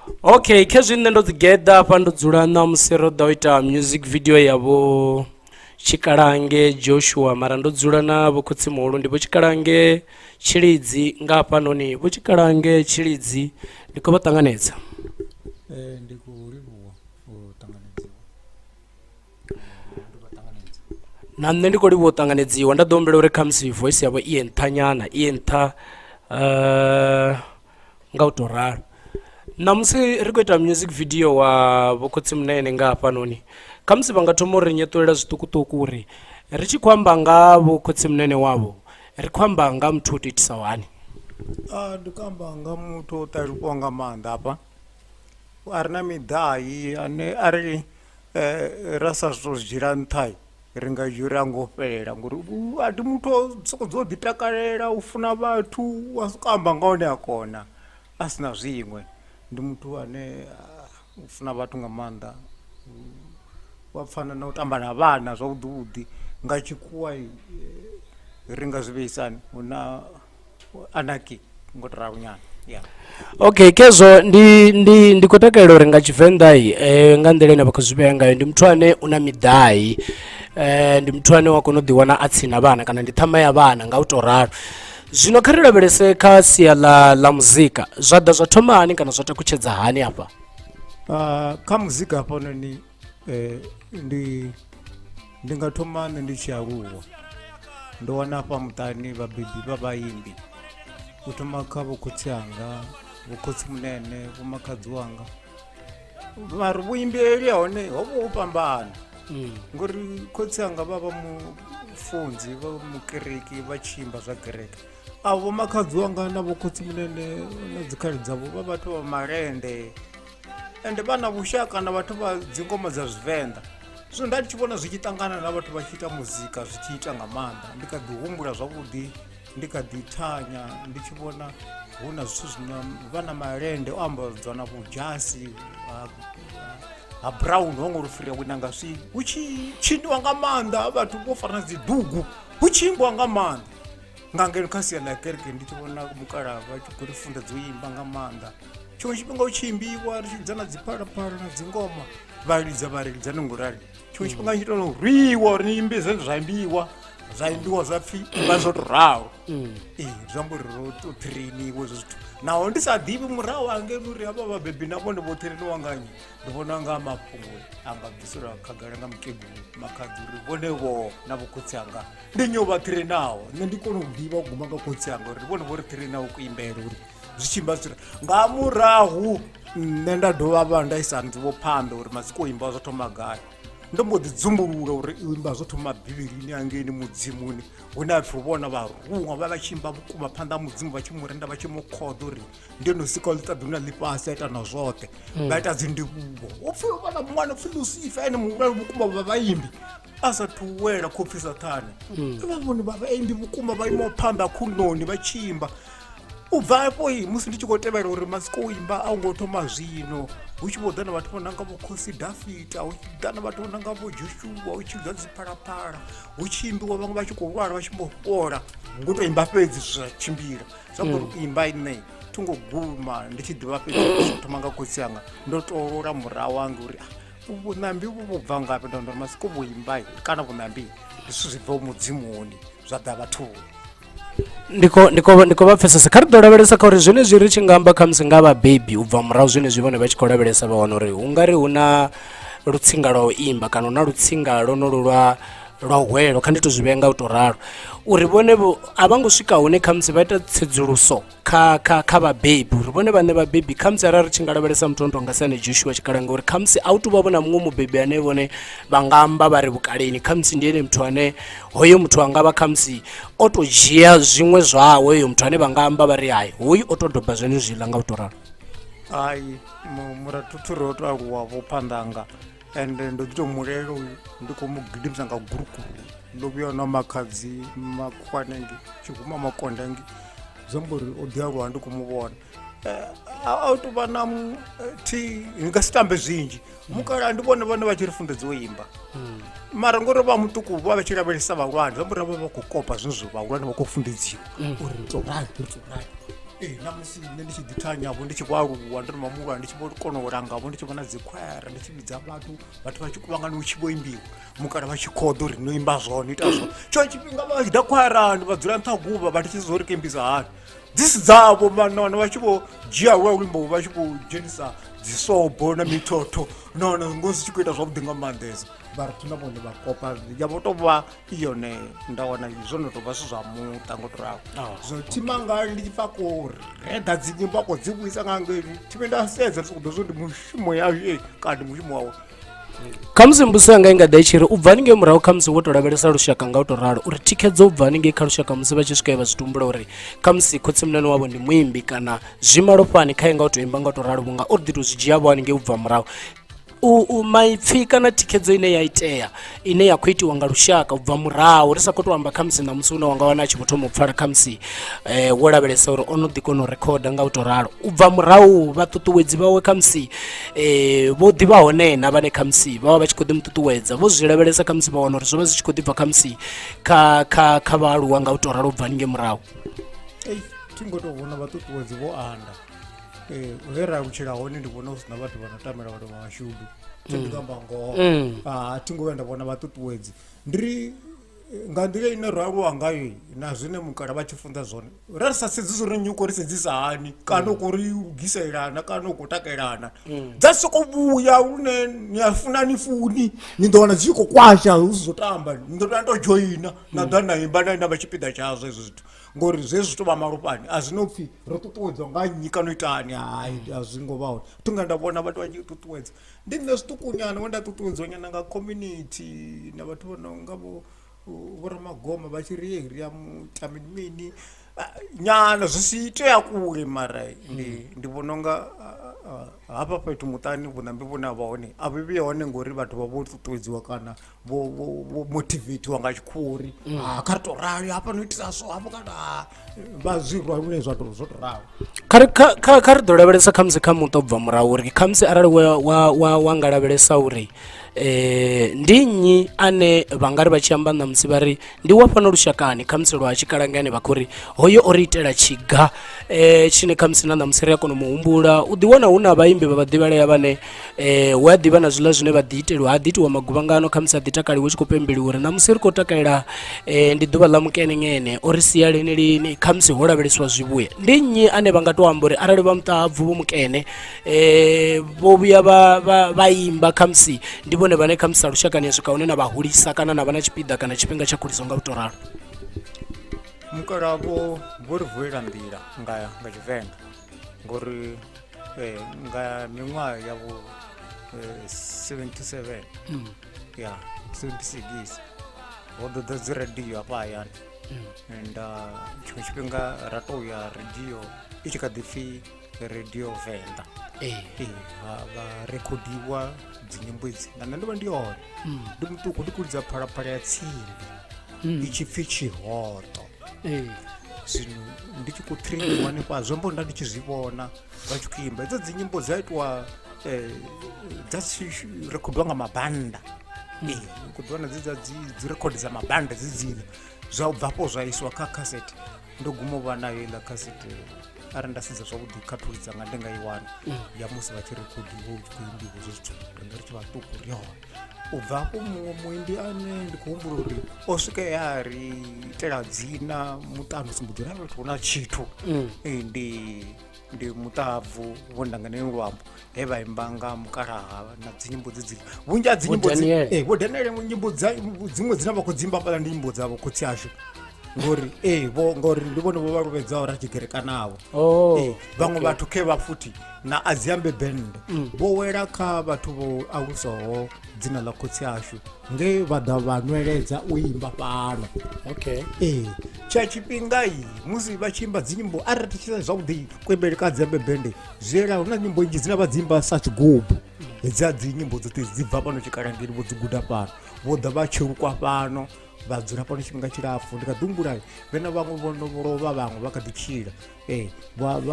Okay, khezwi nṋe ndo dzi geḓa hafha ndo dzula na musi ro ḓo ita music video yavho Tshikalange Joshua mara ndo dzula na vho Khotsimuhulu ndi vho Tshikalange Tshilidzi nga hafhanoni vho Tshikalange Tshilidzi ndi khou vha ṱanganedza. Ndi khou livhuwa u ṱanganedziwa. Na nṋe ndi khou livhuwa u ṱanganedziwa nda ḓo humbela uri khamusi voice yavho i nṱha nyana i nṱha nga u tou ralo. Namusi ri khou ita music video wa vho Khotsimunene nga hafhanoni khamusi vha nga thoma uri nyeṱolela zwiṱukuṱuku uri ri tshi khou amba nga vho Khotsimunene wavho ri khou amba nga muthu o to itisa hani. Ndi khou amba nga muthu o ṱaluwa nga maanḓa hafha a re na miḓai ane a ri ra sa zwo zwi dzhiela nṱha ri nga dzhia a ngo fhelela ngori a ndi muthu o sokou ḓi takalela u funa vhathu a sokou amba nga hone a kona a si na zwiṅwe. Ndi muthu ane u funa vhathu nga maanḓa wa pfana na u tamba na vhana zwavhuḓi nga tshikhuwa ri nga zwi vheisani hu na anaki ngo to ralo nyana. Okay, khezwo ndi khou takalela uri nga Tshivenḓa nga nḓila ine vha khou zwi vhea ngayo ndi muthu ane u na miḓai ndi muthu ane wa kona u ḓiwana a tsini na vhana kana ndi ṱhama ya vhana nga u tou ralo. Zwino kha ri lavhelese kha sia la muzika zwa ḓa zwa thoma hani kana zwa takutshedza hani hafha? Kha muzika hafhanoni ndi nga thoma nṋe ndi tshi aluwa ndo wana hafha muṱani vhabebi vha vhaimbi u thoma kha vho khotsi anga vho Khotsimunene vho makhadzi wanga mara vhuimbeli ha hone ho vha u fhambana ngori khotsi anga vha vha mufunzi vha mukereki vha tshi imba zwa kereke avho makhadzi wanga na vho Khotsimunene na dzikhali dzavho vha vhathu vha malende ende vha na vhushaka na vhathu vha dzingoma dza Zwivenḓa. Zwino nda ndi tshi vhona zwi tshi ṱangana na vhathu vha tshi ita muzika zwi tshi ita nga maanḓa ndi kha ḓi humbula zwavhuḓi ndi kha ḓi thanya ndi tshi vhona hu na zwithu zwino vha na malende o ambadzwa na vhujasi ha brown ho ngo ri fria wina nga swi hu tshi tshiniwa nga maanḓa vhathu vho fara na dzi dugu hu tshi imbiwa nga maanḓa nga ngeno kha sia ḽa kereke ndi tshi vhona mukala vha tshi khou ri funḓedza u imba nga maanḓa tshiṅwe tshifhinga u tshi imbiwa ri tshi dza na dziphalaphala na dzingoma vhalidza nongorali tshiṅwe tshifhinga tshi tou rwiwa uri ni imbe zwine zwa imbiwa zwa pfhi imba zwo tou ralo zwi amba uri ro to trainiwa ezwo zwithu naho ndi sa ḓivhi murahu hangeni uri havha vhabebi na vhone vho trainiwa nganyi ndi vhona nga mafhungo anga bvisela khagala nga mukegulu makhadzi uri vhone vho na vho khotsi anga ndi nyo vha trainaho nṋe ndi kona u ḓivha u guma nga khotsi anga uri vhone vho ri trainaho kuimbele uri zwi tshi imba zwira nga murahu nṋe nda dovha vha nda isa nḓivho phanḓa uri masiku o imba zwo thoma gai ndo mbo ḓi dzumbulula uri imba zwo thoma bivhilini hangeni mudzimuni hune a pfhi vhona vharuṅwa vha tshi imba vhukuma phanḓa ha mudzimu vha tshi murenda vha tshi mukhoḓa uri ndi no sika ḽiṱaḓuni na ḽifhasi a ita na zwoṱhe vha ita dzi ndivhuwo u pfhi vha na ṅwana pfhi Lucifer ene muhulwane vhukuma vha vhaimbi a sathu wela khophi Saṱhane vha vhone vha vhaimbi vhukuma vha imaho phanḓa khunoni vha tshi imba u bva hafho musi ndi tshi khou tevhela uri masiko o imba a u ngo thoma zwino hu tshi vho ḓa na vhathu vho nanga vho Khosi Dafita hu tshi ḓa na vhathu vho nanga vho Joshua hu tshi ḓa dziphalaphala hu tshi imbiwa vhaṅwe vha tshi khou lwala vha tshi mbo fhola ngo to imba fhedzi zwa tshimbila zwa ngori u imba nṋe thungo guma ndi tshi ḓivha fhedzi thoma nga khotsi anga ndo tolola murahu wanga uri vhuṋambi vhu bva ngafhi ndo uri masiko vhu imba kana vhuṋambi ndi zwithu zwi bvaho mudzimuni zwa ḓa vhathuni. Ndiko vha pfesesa kha ri ḓo lavhelesa kha uri zwenezwi ri tshi nga amba khamusi nga vhabebi u bva murahu zwenezwi vhone vha tshi khou lavhelesa vha wana uri hu nga ri hu na lutsinga lwa u imba kana hu na lutsinga lonolo lwa hwelo kha ndi to zwi vhea nga u tou ralo uri vhone a vha ngo swika hune khamusi vha ita tsedzuluso kha vhabebi uri vhone vhaṋe vhabebi khamusi arali ri tshi nga lavhelesa muthu ono tonga sane Joshua Tshikalange uri khamusi a u tu vha vhona muṅwe mubebi ane vhone vha nga amba vha ri vhukaleni khamusi ndi ene muthu ane hoyo muthu anga vha khamusi o to dzhia zwiṅwe zwawe hoyo muthu ane vha nga amba vha ri hayi hoyu o to doba zwene zwiḽa nga u tou ralo. Hayi murathu ro to aluwa vho phanḓanga ende ndo ḓi to mulelo ndi khou mu gidimisa nga guruguru ndo vhuya na makhadzi makwanengi tshiguma makondangi zambori o ḓi aluwa ndi khou mu vhona a u tou vha na thi nga si tambe zwinzhi mukala ndi vhone vhane vha tshi ri funḓedza u imba mara ngori vha muṱuku vha vha tshi lavhelesa vhahulwane zambori vha vha khou kopa zwine zwo vhahulwane vha khou funḓedziwa uri ri tou rali namusi nne ndi tshi ḓi thanyavho ndi tshi vho aluwa ndo no mamuhulwane ndi tshi vho kona u langavho ndi tshi vhona dzikhwayara ndi tshi vhidza vhathu vha tshi kuvhangana hu tshi vho imbiwa mukala vha tshi khoḓa uri no imba zwone ita zwone tsho tshifhinga vha tshi ḓa khwayarani vha dzula nṱha ha guvha vha tshi zwo ri kembisa hani dzi si dzavho nahone vha tshi vho dzhia lwa luimbo vha tshi vho dzhenisa dzisobo na mithotho nahone ngosi tshi khou ita zwavhuḓi nga maanḓesa vha ri thina vhone vha kopa ya vho tou vha iyone nda wana zwo no tou vha zwithu zwa muṱa ngo tou ralo zwo thima ngani ndi tshi pfa ko reda dzi nyimbo ako dzi vhuisa nga ngeni thime nda sedza ndi sokou ḓo zwo ndi mushumo yavho kandi mushumo wawe khamusi mbuso yanga i nga ḓa i tshi ri u bva haningei murahu khamusi wo tou lavhelesa lushaka nga u tou ralo uri thikhedzo u bva haningei kha lushaka musi vha tshi swika vha zwi tumbula uri khamusi khotsimunene wavho ndi muimbi kana zwimalofhani kha ye nga u tou imba nga u tou ralo vhunga uri ḓi tou zwi dzhiavho haningei u bva murahu maipfhi kana thikhedzo ine ya itea ine ya khou itiwa nga lushaka u bva murahu ri sa khou tou amba khamusi na musi une wanga wana a tshi vho thoma u pfhala khamusi wo lavhelesa uri ono ḓi kona u rekhoda nga u tou ralo u bva murahu vhaṱuṱuwedzi vhawe khamusi vho ḓivha hone na vhane khamusi vha vha vha tshi khou ḓi muṱuṱuwedza vho zwi lavhelesa khamusi vha wana uri zwo vha zwi tshi khou ḓi bva khamusi kha vhaaluwa nga u tou ralo u bva haningei murahu thi ngo tou vhona vhaṱuṱuwedzi vho anda he ra lutshela hone ndi vhona hu sina vhathu vha no tamela vhathu vha mashudu thi ndi amba ngoho thi ngo vhuya nda vhona vhaṱuṱuwedzi ndiri nga nḓila ine ro aluwa ngayo na zwine mukala vha tshi funza zwone ra ri sa sedzisa uri nnyi u khou ri sedzisa hani kana u khou ri lugiselana kana u khou takalelana dza sokou vhuya lune ni a funa ni funi ni ḓo wana dzi tshi khou kwasha hu si zwo tamba ni ḓo toya ndo joina na ḓa na imba na vha tshipiḓa tshazwo hezwo zwithu ngori zwezwi zwithu vha malofhani a zwi no pfhi ro ṱuṱuwedzwa nga nnyi kana u itani hayi a zwi ngo vha hone thi nga nda vhona vhathu vha tshi ṱuṱuwedza ndi nṋe zwiṱukunyana we nda ṱuṱuwedzwa nyana nga community na vhathu vho no nga vho ramagoma vha tshi ri ri ya mutamini mini nyana zwi si itea kule mara ndi vhona unga hafha fhethu muṱani vhuṋambi vhune ha vha hone a vhi hone ngori vhathu vha vho ṱuṱuwedziwa kana vho motivatiwa nga tshikhuri kha ri tou rali hafha no itisa so hafha kana vha zwi rwa lune zwo tou ralo kha ri ḓo lavhelesa khamusi kha muṱa u bva murahu uri khamusi arali wa nga lavhelesa uri ndi nnyi ane vha nga ri vha tshi amba na musi vha ri ndi wa fhano lushakani khamusi lwa Tshikalange ane vha khou ri hoyo o ri itela tshiga tshine khamusi na musi ri a kona u muhumbula u ḓiwana hu na vhaimbi vha vhaḓivhalea vhane hu a ḓivha na zwiḽa zwine vha ḓi iteliwa ha ḓi itiwa maguvhangano khamusi a ḓi takaliwa tshi khou pembeliwa uri na musi ri khou takalela ndi ḓuvha ḽa mukenengene o ri sia lini lini khamusi ho lavhelesiwa zwivhuya ndi nnyi ane vha nga tou amba uri arali vha muṱabvu vho mukene vho vhuya vha imba khamusi ndi vhone vhane khamusi a lushakani ya swika hune na vha hulisa kana na vha na tshipiḓa kana tshifhinga tsha khuliso nga u tou ralo mukalavho vho ri vulela nḓila nga Tshivenḓa ngori nga miṅwaha yavho 77 ya 76 ho ḓo ḓa dzi radio hafha hayani nda tshiṅwe tshifhinga ra tou ya radio i tshi kha ḓi pfhi radio Venda vha rekhodiwa dzinyimbo idzi na nṋe ndo vha ndi hone ndi muṱuku ndi khou lidza phalaphala ya tsimbi i tshi pfhi Tshihoṱo zwino ndi tshi khou trainiwa hanefha zwombo nda ndi tshi zwi vhona vha tshi khou imba hedzo dzinyimbo dza itiwa dza tshi rekhodiwa nga mabanda u khou ḓiwana dzi rekhodi dza mabanda dzidzila zwa u bvapo zwa iswa kha cassette ndo guma u vha nayo iḽa cassette arali nda sedza zwavhuḓi kha thuli dzanga ndi nga i wana ya musi vha tshi rekhodiwa u tshi khou imbiwa hezwo zwithu ri tshi vhaṱuku ri hone u bva hafho muṅwe muimbi ane ndi khou humbula uri o swika ya ri itela dzina muṱani u sumbudza uri fhethu hu na tshithu ndi muṱabvu vho ndanganeni luambo he vha imba nga mukalaha na dzinyimbo dzedzi vhunzhi ha dzinyimbo vho Daniel nyimbo dziṅwe dzine vha khou dzimba fhaḽa ndi nyimbo dzavho khotsi ashu ngori ndi vhone vho vha luvhedzaho ra tshikerekanavho vhaṅwe vhathu khe vha futhi na Adziambe band vho wela kha vhathu vho alusaho dzina ḽa khotsi ashu nge vha ḓa vha nweledza u imba fhano tsha tshifhinga musi vha tshi imba dzinyimbo arali ri tshi zwavhuḓi kuimbele ka Adziambe band zwi yela hu na nyimbo nnzhi dzine vha dzi imba sa tshigubu hedzi dzi nyimbo dzoṱhe dzi bva fhano Tshikalangeni vho dzi guda fhano vho ḓa vha tshirukwa fhano vha dzula fhano tshifhinga tshilapfhu ndi kha ḓi humbula vhena vhaṅwe vhono lovha vhaṅwe vha kha ḓi tshila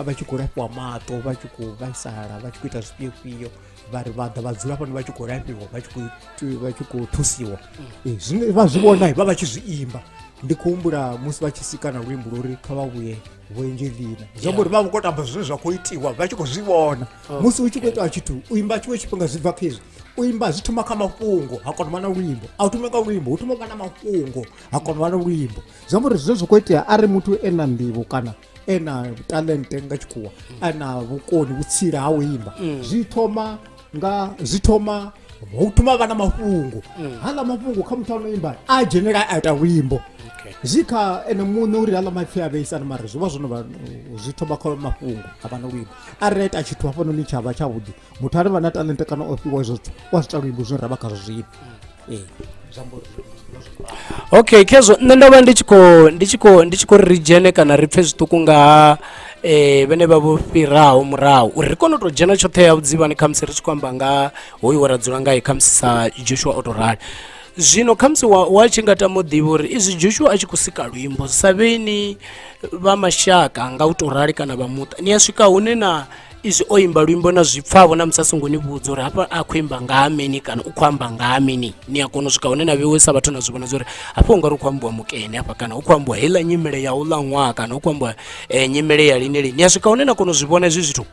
vha tshi khou lafhiwa maṱo vha tshi khou vhaisala vha tshi khou ita zwifhio vha ri vha ḓa vha dzula fhano vha tshi khou lafhiwa vha tshi khou thusiwa zwine vha zwi vhona vha tshi zwi imba ndi khou humbula musi vha tshi sika na luimbo lori kha vha vhuye vhoenjelina zvauri vava kutamba zvinhu zvakuitiwa vachikuzviona musi uchikuita chithu uimba chiwe chipinga zvibva khizvi uimba zvituma kamafungo hakonova na luimbo automa ka luimbo utuma kana mafungo hakonova na luimbo zvauri zvizvo zvokuitia ari mutu ena ndivo kana ena talente nga chikuwa ana vukoni utsira hauimba zvitoma utuma vana mafungo hala mafungo khamuthu anoimba agenera aita luimbo zika ene munhu uri hala mafia veisana mari zviva zvinova zvitoma kha mafungo havana luimbo areta achithu hafano ni chava chavudi muthu ari vana talente kana ofiwa izvozvo wazvita luimbo zvino rava khazvo zvipi okay kezvo nṋe ndo vha ndi tshi khou ri kana ri pfhe zwiṱuku nga ha vhane vha vho fhiraho murahu uri ri kone u tou dzhena tshoṱhe ya vhudzivhani khamusi ri tshi khou amba nga hoyu wa ra dzula ngae khamusi sa Joshua o tou rali zwino khamusi wa tshi nga tama u ḓivha uri izwi Joshua a tshi khou sika luimbo sa vheni vha mashaka nga u tou rali kana vha muṱa ni a swika hune na izwi o imba luimbo na zwipfhavho na musi a songo ni vhudza uri hafha a khou imba nga ha mini kana u khou amba nga ha mini ni a kona u swika hune na vheiwe sa vhathu na zwi vhona zwa uri hafha u nga ri u khou ambiwa mukene hafha kana u khou ambiwa heiḽa nyimele ya u ḽa ṅwaha kana u khou ambiwa nyimele ya lini lini ni a swika hune na kona u zwi vhona hezwi zwithu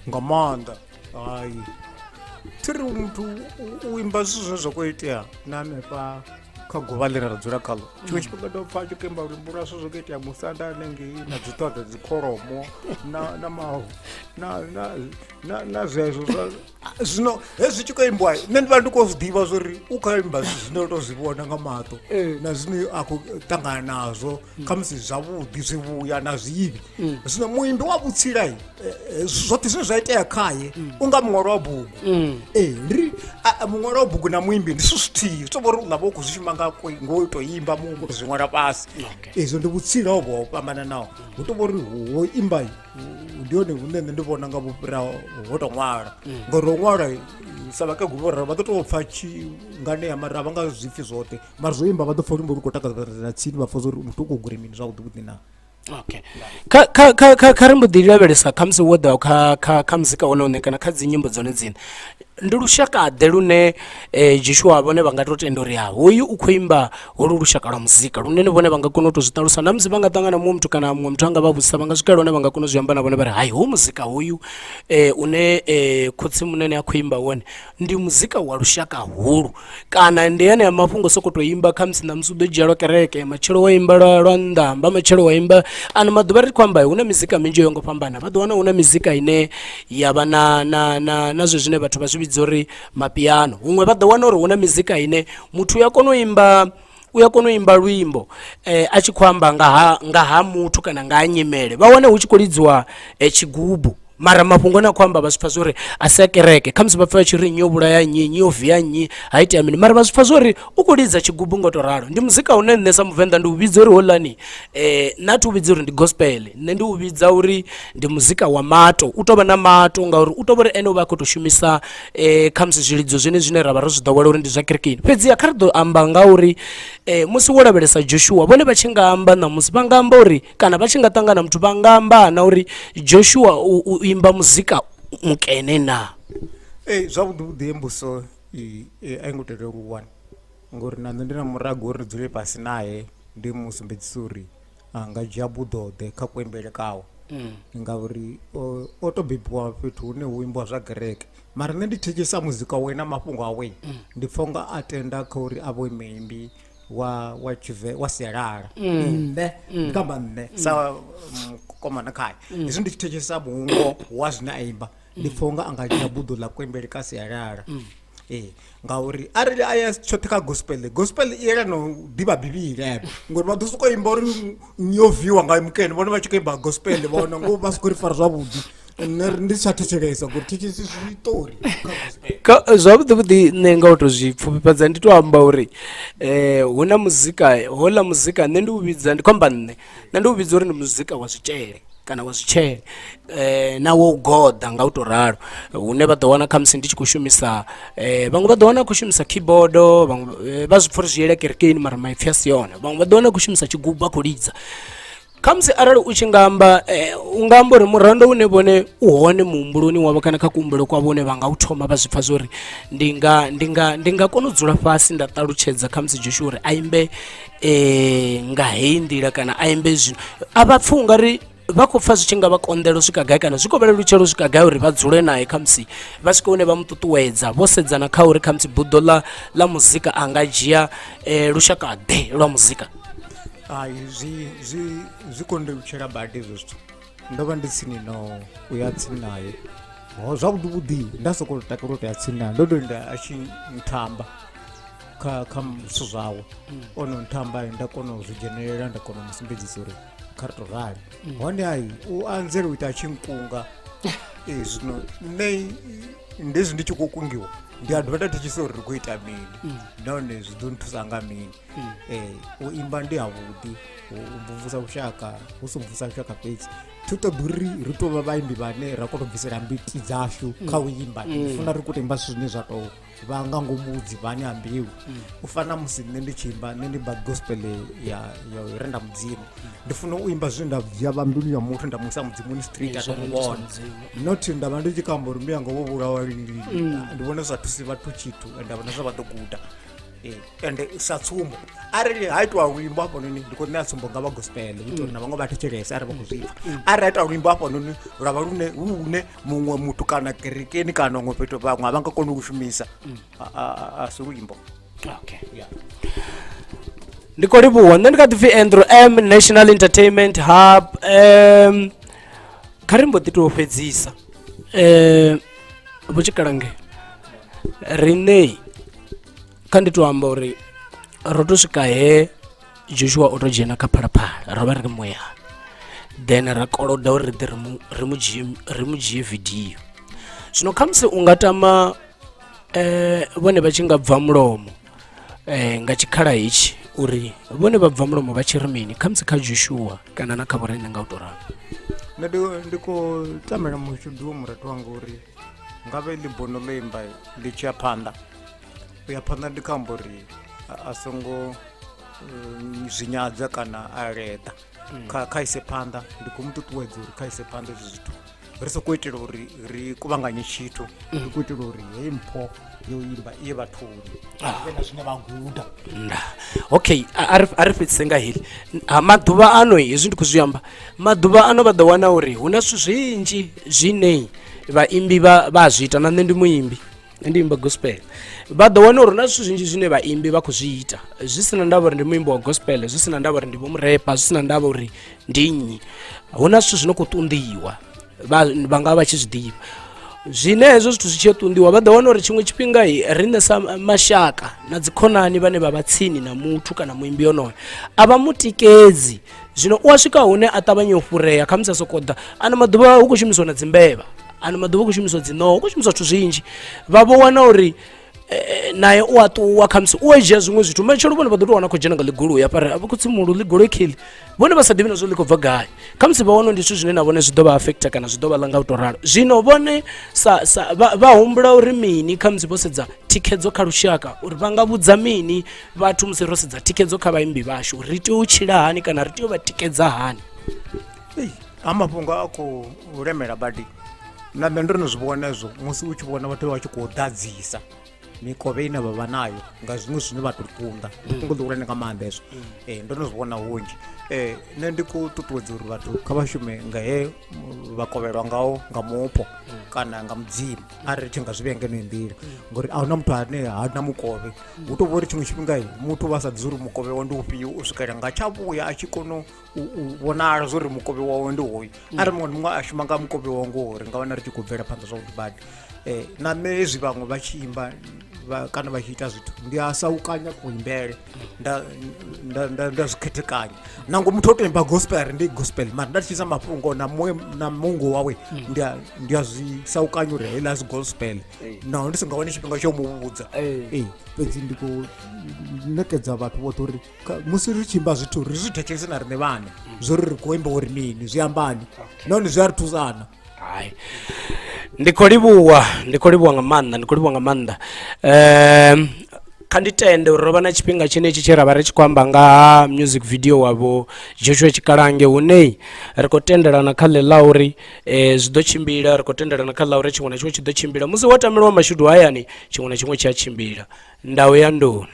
nga maanḓa hayi thiri muthu u imba zwithu zwine zwa khou itea na hanefha kha guvha ḽine ra dzula khaḽo tshiṅwe tshifhinga ndo pfha tshi khou imba luimbo lwa zwithu zwo khou itea musanda hanengei na dziṱoḓa dzikholomo na mavu na zwezwo zwino hezwi tshi khou imbiwa nṋe ndi vha ndi khou zwi ḓivha zwo ri u khou imba zwithu zwine to zwi vhona nga maṱo na zwine a khou ṱangana nazwo khamusi zwavhuḓi zwivhuya na zwivhi zwino muimbi wa vhutsila zwoṱhe zwine zwa itea khaye u nga muṅwalo wa bugu ndi muṅwalo wa bugu na muimbi ndi zwithu zwithihi zwi tou vha uri u ḽa vha u khou zwi shuma ngo tou imba mungo zwi ṅwala fhasi izwo ndi vhutsila ho vho fhambana naho hu tou vha uri ho imba ndi hone hune nṋe ndi vhona nga vhufhira ho tou ṅwala ngori ho ṅwala sa vhakegulu vha vha ḓo tou pfha nganea mara a vha nga zwipfhi zwoṱhe mara zwo imba vha ḓo pfha luimbo lu khou takadzana tsini vha pfha zwa uri muthu u khou gure mini zwavhuḓi vhuḓi na okay kha ri mbo ḓi lavhelesa khamusi wo ḓaho kha muzika wone une kana kha dzi nyimbo dzone dzine ndi lushakaḓe lune Joshua vhone vha nga tou tenda uri hoyu u khou imba holu lushaka lwa muzika lune vhone vha nga kona u tou zwi ṱalusa na musi vha nga ṱangana muṅwe muthu kana muṅwe muthu a nga vha vhudzisa vha nga swikela hone vha nga kona u zwi amba na vhone vha ri hayi hoyu muzika hoyu une khotsi munene a khou imba wone ndi muzika wa lushaka hulu kana ndi ane ya mafhungo soko tou imba khamusi na musi u ḓo dzhia lwa kereke matshelo wa imba lwa nnḓamba matshelo wa imba ano maḓuvha ri khou amba hu na mizika minzhi yo ngo fhambana vha ḓo wana hu na mizika ine ya vha na zwe zwine vhathu vha zwi vhidza uri mapiano huṅwe vha ḓo wana uri hu na mizika ine muthu u ya kona u imba luimbo a tshi khou amba nga ha muthu kana nga ha nyimele vha wane hu tshi khou lidziwa tshigubu mara mafhungo na khou amba vha zwi pfha zwa uri a si a kereke khamusi vha pfha vha tshi ri nnyi o vhulaya nnyi nnyi o via nnyi ha itea mini mara vha zwi pfha zwa uri u khou lidza tshigubu ngo tou ralo ndi muzika une nṋe sa muvenḓa ndi u vhidza uri hoḽani nathi u vhidza uri ndi gospel nṋe ndi u vhidza uri ndi muzika wa mato u tou vha na mato ngauri u tou vha uri ene u vha a khou tou shumisa khamusi zwilidzo zwine ra vha ro zwi ḓowela uri ndi zwa kerekeni fhedziha kha ri ḓo amba nga uri musi wo lavhelesa Joshua vhone vha tshi nga amba namusi vha nga amba uri kana vha tshi nga ṱangana muthu vha nga amba na uri Joshua u imba muzika mukene na zwavhuḓi vhuḓi embuso a i ngo tou leluwa ngori na nṋe ndi na murago uri dzule fhasi naye ndi musumbedzisa uri a nga dzhia buḓoḓe kha kuimbele kawo ngauri o tou bebiwa fhethu hune hu imbiwa zwa kereke mara nṋe ndi thetshelesa muzika wawe na mafhungo awe ndi pfha unga a tenda kha uri a vhe muimbi wa sialala nṋe ndi kamba nṋe sa komana khaye hezwi ndi tshi thetshelesa muhungo wa zwine a imba ndi pfha unga a nga dzhia buḓo ḽa kuimbele ka sialala ngauri arali a ya tshoṱhe kha gospel i yelana u ḓivha bivhili ngori vha ḓo sokou imba uri yo viwa nga mukene vhone vha tshi khou imba gospel vhona ngo vha sokou ri fara zwavhuḓi ndi tsha thetshelesa ngori thetshelesi zwiṱori zwavhuḓi vhuḓi nṋe nga u tou zwi pfufhifhadza ndi tou amba uri hu na muzika hola muzika nṋe ndi u vhidza ndi khomba nṋe ndi u vhidza uri ndi muzika wa zwitshele kana wa zwitshele na wo goḓa nga u tou ralo hune vha ḓo wana khamusi ndi tshi khou shumisa vhaṅwe vha ḓo wana khou shumisa keyboard vhaṅwe vha zwi pfha uri zwi yela kerekeni mara maipfhi a si yone vhaṅwe vha ḓo wana khou shumisa tshigubu a khou lidza khamusi arali u tshi nga amba u nga amba uri murando une vhone u hone muhumbuloni wavho kana kha kuhumbuloni kwa vhone vha nga u thoma vha zwi pfha zwa uri ndi nga kona u dzula fhasi nda ṱalutshedza khamusi Joshua uri a imbe nga heyi nḓila kana a imbe zwino a vha pfha u nga ri vha khou pfa zwi tshi nga vha konḓela u swika gai kana zwi khou vha lelutshela u swika gai uri vha dzule naye khamusi vha swike hune vha mu ṱuṱuwedza vho sedzana kha uri khamusi buḓo ḽa muzika a nga dzhia lushaka ḓe lwa muzika? Hai, zwi kondelutshela badi hezwo zwithu. Ndo vha ndi tsini no u ya tsini naye zwavhuḓi vhuḓi, nda sokou takalela u tou ya tsini naye, ndo nda a tshi nthamba kha zwithu zwawe, ono nthamba nda kona u zwi dzhenelela, nda kona u mu sumbedzisa uri kha ri tou rali. Hone hai u anzela u ita a tshi nkunga. Zwino nṋe ndezwi ndi tshi khou kungiwa ndi a dovha nda thetshelesa uri ri khou ita mini nahone zwi ḓo nthusa nga mini. U imba ndi havhuḓi, u mvumvusa vhushaka, hu si mvumvusa vhushaka fhedzi, thi ṱoḓi uri ri tou vha vhaimbi vhane ra kona u bvisela mbiti dzashu kha u imba. Ndi funa ri khou tou imba zwithu zwine zwa tou vha nga ngomu dzivhani ha mbilu. U fana musi nṋe ndi tshi imba, nṋe ndi imba gospel ya u renda mudzimu, ndi funa u imba zwine nda dzhia vha mbilu ya muthu nda mu isa mudzimuni straight a tou muvhona, not nda vha ndi tshi khou amba uri mbi yanga vho vhulawa lini. Ndi vhona zwa thusi vhathu tshithu ende vhona zwa vha ḓo guda. Ende sa tsumbo arali ha itiwa luimbo hafhanoni ndi khou ṋea tsumbo nga vha gospel u itela uri na vhaṅwe vha thetshelese arali vha khou zwi pfha. Arali ha itiwa luimbo hafhanoni lwa vha lune muṅwe muthu kana kerekeni kana huṅwe fhethu vhaṅwe a vha nga koni u lu shumisa, a si luimbo. Ndi khou livhuwa, nṋe ndi kha ḓi pfhi Andrew M, National Entertainment Hub. Kha ri mbo ḓi tou fhedzisa vho Tshikalange, riṋe kha ndi tou amba uri ro tou swika he Joshua o tou dzhena kha phalaphala, ro vha ri muyani, then ra koloda uri ri ḓe ri mu dzhie vidio. Zwino khamusi u nga tama vhone vha tshi nga bva mulomo nga tshikhala hetshi uri vhone vha bva mulomo vha tshi ri mini khamusi kha Joshua kana na kha vhorine nga u tou ralo? Nṋe ndi khou tamela mushudu wa murato wanga uri nga vhe ḽi bono ḽo imba ḽi tshi ya phanḓa, u ya phanḓa ndi kha amba uri a songo zwinyadza kana a leṱa, kha ise phanḓa. Ndi khou mu ṱuṱuwedza uri kha ise phanḓa hezwi zwithu, ri sokou itela uri ri kuvhanganye tshithu, ri khou itela uri heyi mpho yo imba iye vhathuni vhe na zwine vha guda. Okay, a ri fhedzise nga heḽi maḓuvha ano, hezwi ndi khou zwi amba, maḓuvha ano vha ḓo wana uri hu na zwithu zwinzhi zwine vhaimbi vha zwi ita, na nṋe ndi muimbi, ndi imba gospel. Vha ḓo wana uri na zwithu zwinzhi zwine vhaimbi vha khou zwi ita zwi sina ndavha uri ndi muimbi wa gospel, zwi sina ndavha uri ndi vho murepa, zwi sina ndavha uri ndi nnyi. Hu na zwithu zwino khou ṱunḓiwa vha nga vha tshi zwi ḓivha, zwine hezwo zwithu zwi tshi ṱunḓiwa vha ḓo wana uri tshiṅwe tshifhinga riṋe sa mashaka na dzikhonani vhane vha vha tsini na muthu kana muimbi onoyo a vha mutikedzi. Zwino u a swika hune a ṱavhanye u fhurea, khamusi a sokou ḓa ano maḓuvha hu khou shumisiwa na dzimbevha, ano maḓuvha hu khou shumisiwa dzinoho, hu khou shumisiwa zwithu zwinzhi. Vha vho wana uri naye u a ṱuwa khamusi u a dzhia zwiṅwe zwithu, matshelo vhone vha ḓo tou wana khou dzhena nga ḽigoloi apare a vha khou tsimulu ḽigoloi khiḽi, vhone vha sa ḓivhi na zwo ḽi khou bva gai, khamusi vha wana ndi zwithu zwine na vhone zwi ḓo vha afecta kana zwi ḓo vha ḽa nga u tou ralo. Zwino vhone vha humbula uri mini khamusi vho sedza thikhedzo kha lushaka, uri vha nga vhudza mini vhathu musi ro sedza thikhedzo kha vhaimbi vhashu, uri ri tea u tshila hani kana ri tea u vha tikedza hani? Ha mafhungo a khou lemela badi, na nṋe ndo no zwi vhona hezwo musi u tshi vhona vhathu vha tshi khou ḓadzisa mikovhe ine vha vha nayo nga zwiṅwe zwine vha tou ṱunḓa. Ngo ḓowelani nga maanḓa hezwo, ndo no zwi vhona hunzhi. Nṋe ndi khou ṱuṱuwedza uri vhathu kha vha shume nga he vha kovhelwa ngaho nga mupo kana nga mudzimu, arali tshi nga zwi vhea ngeno nḓila, ngori a hu na muthu ane ha na mukovhe. Hu tou vha uri tshiṅwe tshifhinga muthu vha sa ḓivhi uri mukovhe wawe ndi ufhio, u swikela nga tsha vhuya a tshi kona u vhonala zwo uri mukovhe wawe ndi hoyu. Arali muṅwe muṅwe a shuma nga mukovhe wawe ngori nga wana ri tshi khou bvela phanḓa zwavhuḓi badi. Na nṋe hezwi vhaṅwe vha tshi imba kana vha tshi ita zwithu ndi a saukanya kuimbele, nda zwi khethekanya nango muthu o tou imba gospel ndi gospel, mara nda tshisa mafhungo na mungo wawe ndi a zwi saukanya uri heiḽa zwi gospel, naho ndi si nga wane tshifhinga tsha u mu vhudza. Fhedzi ndi khou ṋekedza vhathu vhoṱhe uri musi ri tshi imba zwithu ri zwi thetshelese na riṋe vhaṋe zwo ri khou imba uri mini, zwi ambani, nahone zwi a ri thusana. Ndi khou livhuwa nga maanḓa. Kha ndi tende uri ro vha na tshifhinga tshenetshi tshe ra vha ri tshi khou amba nga ha music video wavho Joshua Tshikalange, hune ri khou tendelana kha ḽe ḽa uri zwi ḓo tshimbila, ri khou tendelana kha ḽa uri tshiṅwe na tshiṅwe tshi ḓo tshimbila. Musi wo tameliwa mashudu hayani, tshiṅwe na tshiṅwe tshi a tshimbila. Ndau ya nduni.